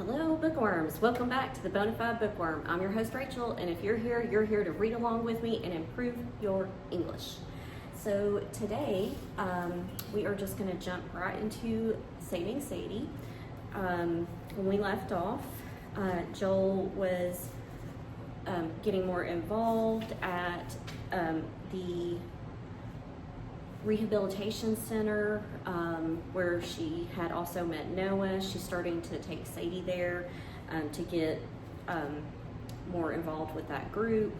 Hello, bookworms. Welcome back to the Bonafide Bookworm. I'm your host, Rachel, and if you're here to read along with me and improve your English. So today, we are just going to jump right into Saving Sadie. When we left off, Joel was getting more involved at the rehabilitation center where she had also met Noah. She's starting to take Sadie there to get more involved with that group,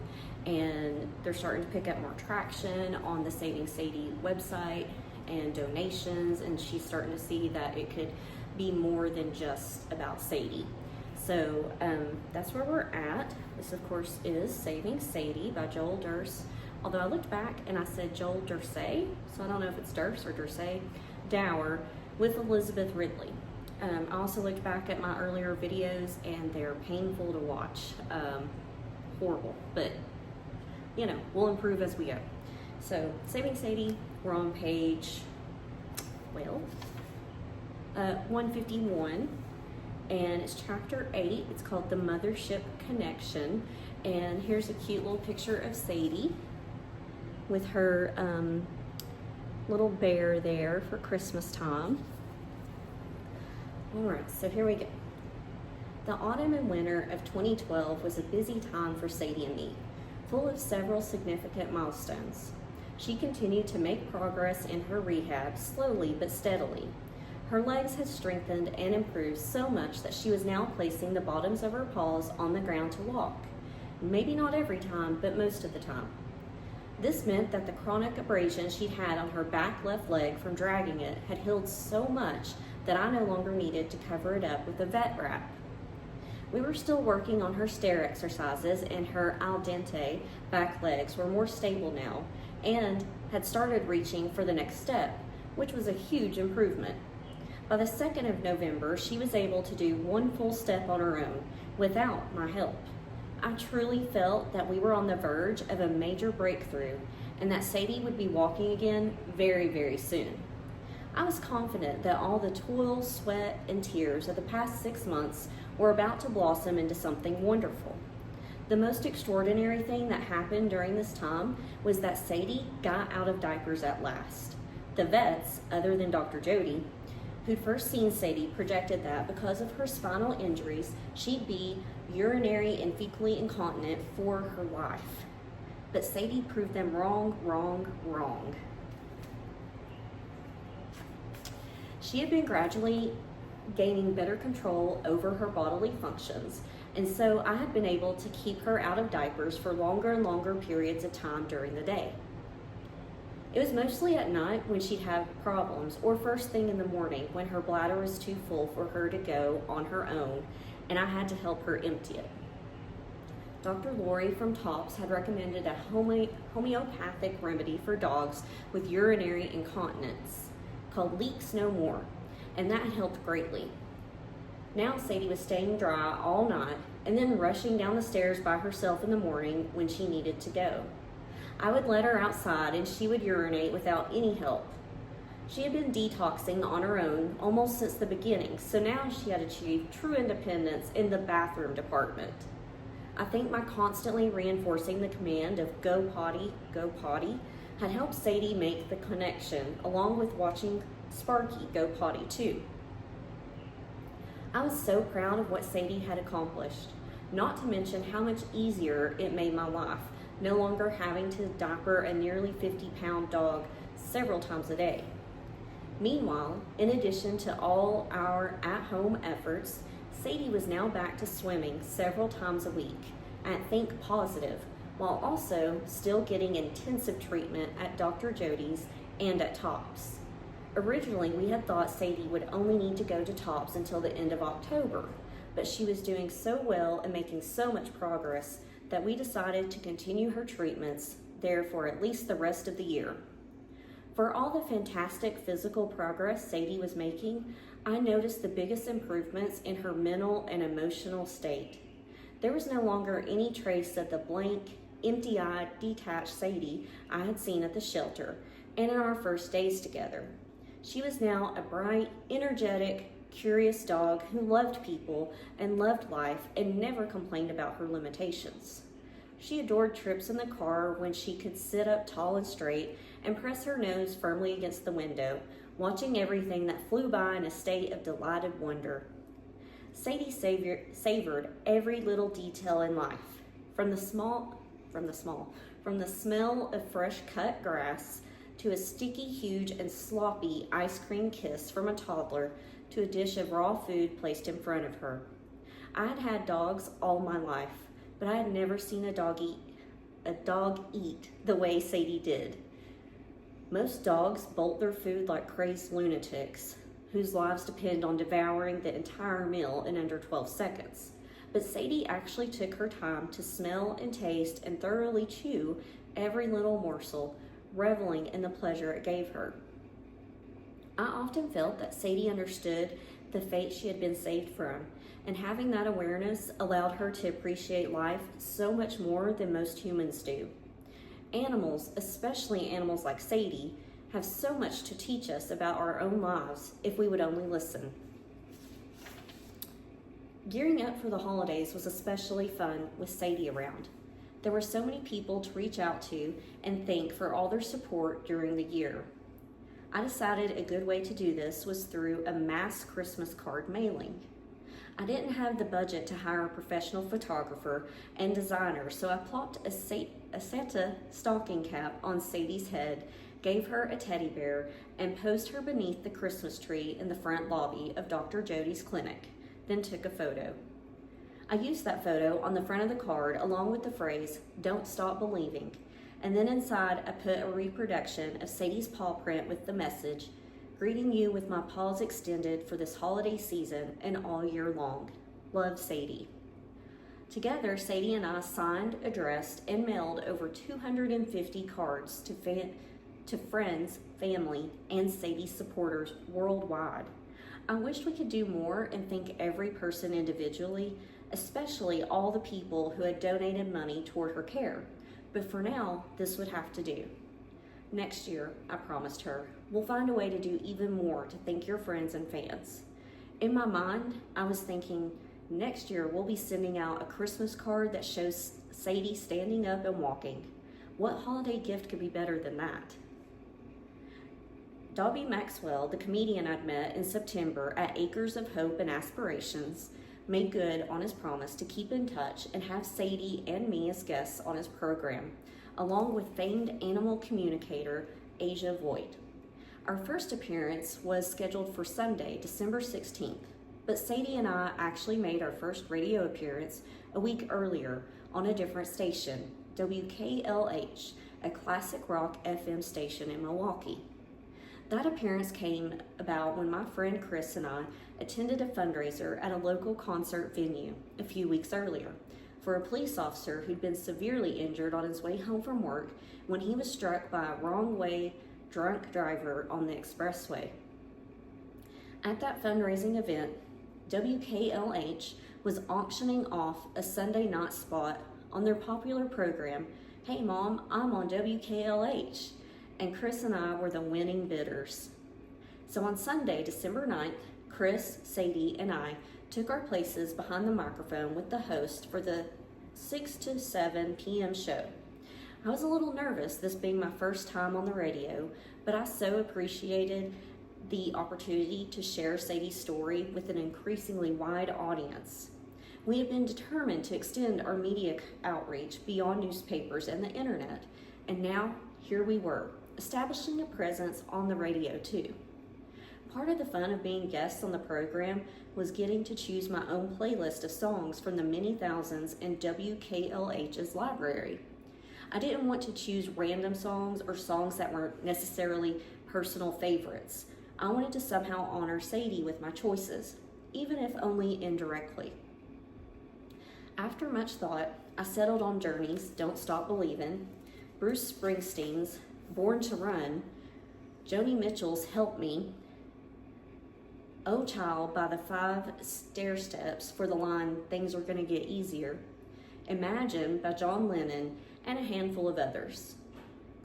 and they're starting to pick up more traction on the Saving Sadie website and donations, and she's starting to see that it could be more than just about Sadie. So that's where we're at. This of course is Saving Sadie by Joal Derse. Although I looked back and I said Joal Derse, so I don't know if it's Derse or Derse, Dauer, with Elizabeth Ridley. I also looked back at my earlier videos and they're painful to watch. Horrible, but you know, we'll improve as we go. So, Saving Sadie, we're on page, 151, and it's chapter 8. It's called The Mothership Connection, and here's a cute little picture of Sadie with her little bear there for Christmas time. All right, so here we go. The autumn and winter of 2012 was a busy time for Sadie and me, full of several significant milestones. She continued to make progress in her rehab, slowly but steadily. Her legs had strengthened and improved so much that she was now placing the bottoms of her paws on the ground to walk. Maybe not every time, but most of the time. This meant that the chronic abrasion she'd had on her back left leg from dragging it had healed so much that I no longer needed to cover it up with a vet wrap. We were still working on her stair exercises, and her al dente back legs were more stable now and had started reaching for the next step, which was a huge improvement. By the 2nd of November, she was able to do one full step on her own without my help. I truly felt that we were on the verge of a major breakthrough and that Sadie would be walking again very, very soon. I was confident that all the toil, sweat, and tears of the past 6 months were about to blossom into something wonderful. The most extraordinary thing that happened during this time was that Sadie got out of diapers at last. The vets, other than Dr. Jody, who'd first seen Sadie, projected that because of her spinal injuries, she'd be urinary and fecally incontinent for her life. But Sadie proved them wrong. She had been gradually gaining better control over her bodily functions, and so I had been able to keep her out of diapers for longer and longer periods of time during the day. It was mostly at night when she'd have problems, or first thing in the morning when her bladder was too full for her to go on her own, and I had to help her empty it. Dr. Lori from Tops had recommended a homeopathic remedy for dogs with urinary incontinence called Leaks No More, and that helped greatly. Now Sadie was staying dry all night and then rushing down the stairs by herself in the morning when she needed to go. I would let her outside and she would urinate without any help. She had been detoxing on her own almost since the beginning, so now she had achieved true independence in the bathroom department. I think my constantly reinforcing the command of go potty, had helped Sadie make the connection, along with watching Sparky go potty too. I was so proud of what Sadie had accomplished, not to mention how much easier it made my life, no longer having to diaper a nearly 50-pound dog several times a day. Meanwhile, in addition to all our at-home efforts, Sadie was now back to swimming several times a week at Think Positive, while also still getting intensive treatment at Dr. Jody's and at Tops. Originally, we had thought Sadie would only need to go to Tops until the end of October, but she was doing so well and making so much progress that we decided to continue her treatments there for at least the rest of the year. For all the fantastic physical progress Sadie was making, I noticed the biggest improvements in her mental and emotional state. There was no longer any trace of the blank, empty-eyed, detached Sadie I had seen at the shelter and in our first days together. She was now a bright, energetic, curious dog who loved people and loved life and never complained about her limitations. She adored trips in the car when she could sit up tall and straight and press her nose firmly against the window, watching everything that flew by in a state of delighted wonder. Sadie savored every little detail in life, from the smell of fresh cut grass to a sticky, huge, and sloppy ice cream kiss from a toddler to a dish of raw food placed in front of her. I had had dogs all my life, but I had never seen a dog eat the way Sadie did. Most dogs bolt their food like crazed lunatics, whose lives depend on devouring the entire meal in under 12 seconds. But Sadie actually took her time to smell and taste and thoroughly chew every little morsel, reveling in the pleasure it gave her. I often felt that Sadie understood the fate she had been saved from, and having that awareness allowed her to appreciate life so much more than most humans do. Animals, especially animals like Sadie, have so much to teach us about our own lives if we would only listen. Gearing up for the holidays was especially fun with Sadie around. There were so many people to reach out to and thank for all their support during the year. I decided a good way to do this was through a mass Christmas card mailing. I didn't have the budget to hire a professional photographer and designer, so I plopped a Santa stocking cap on Sadie's head, gave her a teddy bear, and posed her beneath the Christmas tree in the front lobby of Dr. Jody's clinic, then took a photo. I used that photo on the front of the card along with the phrase, "Don't stop believing," and then inside I put a reproduction of Sadie's paw print with the message, "Greeting you with my paws extended for this holiday season and all year long. Love, Sadie." Together, Sadie and I signed, addressed, and mailed over 250 cards to friends, family, and Sadie supporters worldwide. I wished we could do more and thank every person individually, especially all the people who had donated money toward her care. But for now, this would have to do. Next year, I promised her, we'll find a way to do even more to thank your friends and fans. In my mind, I was thinking, next year we'll be sending out a Christmas card that shows Sadie standing up and walking. What holiday gift could be better than that? Dobby Maxwell, the comedian I'd met in September at Acres of Hope and Aspirations, made good on his promise to keep in touch and have Sadie and me as guests on his program, along with famed animal communicator Asia Voigt. Our first appearance was scheduled for Sunday, December 16th, but Sadie and I actually made our first radio appearance a week earlier on a different station, WKLH, a classic rock FM station in Milwaukee. That appearance came about when my friend Chris and I attended a fundraiser at a local concert venue a few weeks earlier for a police officer who'd been severely injured on his way home from work when he was struck by a wrong-way drunk driver on the expressway. At that fundraising event, WKLH was auctioning off a Sunday night spot on their popular program, "Hey Mom, I'm on WKLH," and Chris and I were the winning bidders. So on Sunday, December 9th, Chris, Sadie, and I took our places behind the microphone with the host for the 6 to 7 p.m. show. I was a little nervous, this being my first time on the radio, but I so appreciated the opportunity to share Sadie's story with an increasingly wide audience. We have been determined to extend our media outreach beyond newspapers and the internet, and now here we were, establishing a presence on the radio too. Part of the fun of being guests on the program was getting to choose my own playlist of songs from the many thousands in WKLH's library. I didn't want to choose random songs or songs that weren't necessarily personal favorites. I wanted to somehow honor Sadie with my choices, even if only indirectly. After much thought, I settled on Journey's "Don't Stop Believin'," Bruce Springsteen's "Born to Run," Joni Mitchell's "Help Me," "Oh Child" by the 5 Stair Steps for the line "Things Are Gonna Get Easier," "Imagine" by John Lennon, and a handful of others.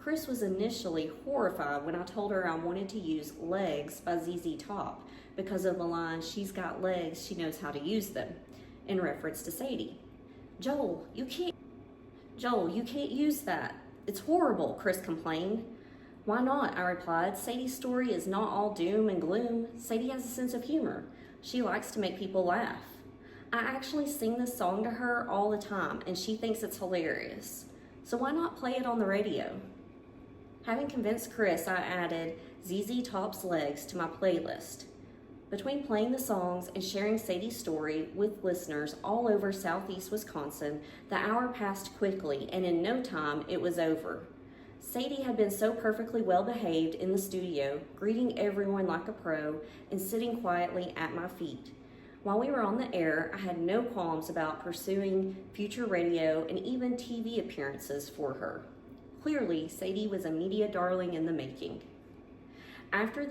Chris was initially horrified when I told her I wanted to use Legs by ZZ Top because of the line, "She's got legs, she knows how to use them," in reference to Sadie. Joel, you can't use that. It's horrible," Chris complained. "Why not?" I replied. "Sadie's story is not all doom and gloom. Sadie has a sense of humor. She likes to make people laugh. I actually sing this song to her all the time, and she thinks it's hilarious. So why not play it on the radio?" Having convinced Chris, I added ZZ Top's Legs to my playlist. Between playing the songs and sharing Sadie's story with listeners all over southeast Wisconsin, the hour passed quickly, and in no time it was over. Sadie had been so perfectly well behaved in the studio, greeting everyone like a pro and sitting quietly at my feet. While we were on the air, I had no qualms about pursuing future radio and even TV appearances for her. Clearly, Sadie was a media darling in the making. After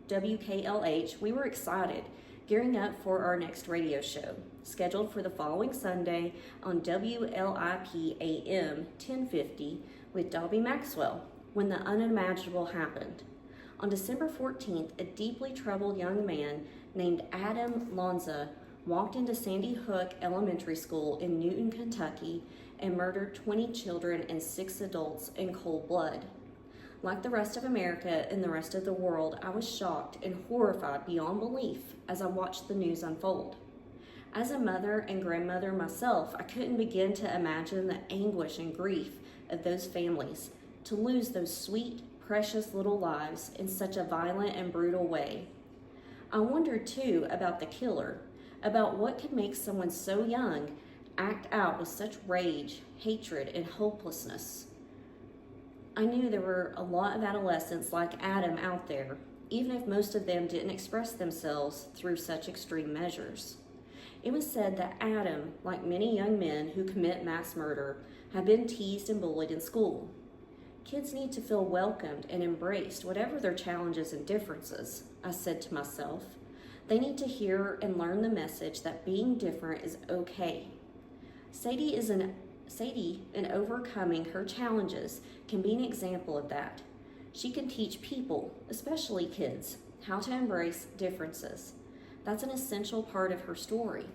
WKLH, we were excited, gearing up for our next radio show, scheduled for the following Sunday on WLIP AM 1050 with Dobby Maxwell, when the unimaginable happened. On December 14th, a deeply troubled young man named Adam Lanza walked into Sandy Hook Elementary School in Newton, Kentucky, and murdered 20 children and 6 adults in cold blood. Like the rest of America and the rest of the world, I was shocked and horrified beyond belief as I watched the news unfold. As a mother and grandmother myself, I couldn't begin to imagine the anguish and grief of those families to lose those sweet, precious little lives in such a violent and brutal way. I wondered too about the killer, about what could make someone so young act out with such rage, hatred, and hopelessness. I knew there were a lot of adolescents like Adam out there, even if most of them didn't express themselves through such extreme measures. It was said that Adam, like many young men who commit mass murder, had been teased and bullied in school. Kids need to feel welcomed and embraced, whatever their challenges and differences, I said to myself. They need to hear and learn the message that being different is okay. Sadie, in overcoming her challenges, can be an example of that. She can teach people, especially kids, how to embrace differences. That's an essential part of her story.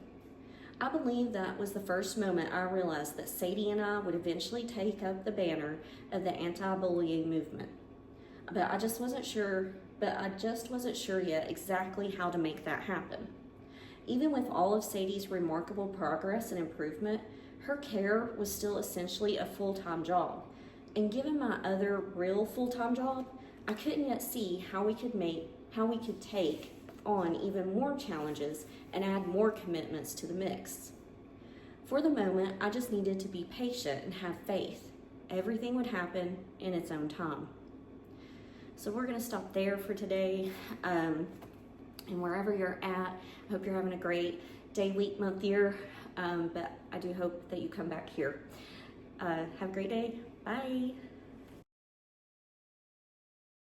I believe that was the first moment I realized that Sadie and I would eventually take up the banner of the anti-bullying movement. But I just wasn't sure yet exactly how to make that happen. Even with all of Sadie's remarkable progress and improvement, her care was still essentially a full-time job. And given my other real full-time job, I couldn't yet see how we could take on even more challenges and add more commitments to the mix. For the moment, I just needed to be patient and have faith. Everything would happen in its own time. So we're going to stop there for today. And wherever you're at, I hope you're having a great day, week, month, year. But I do hope that you come back here. Have a great day. Bye.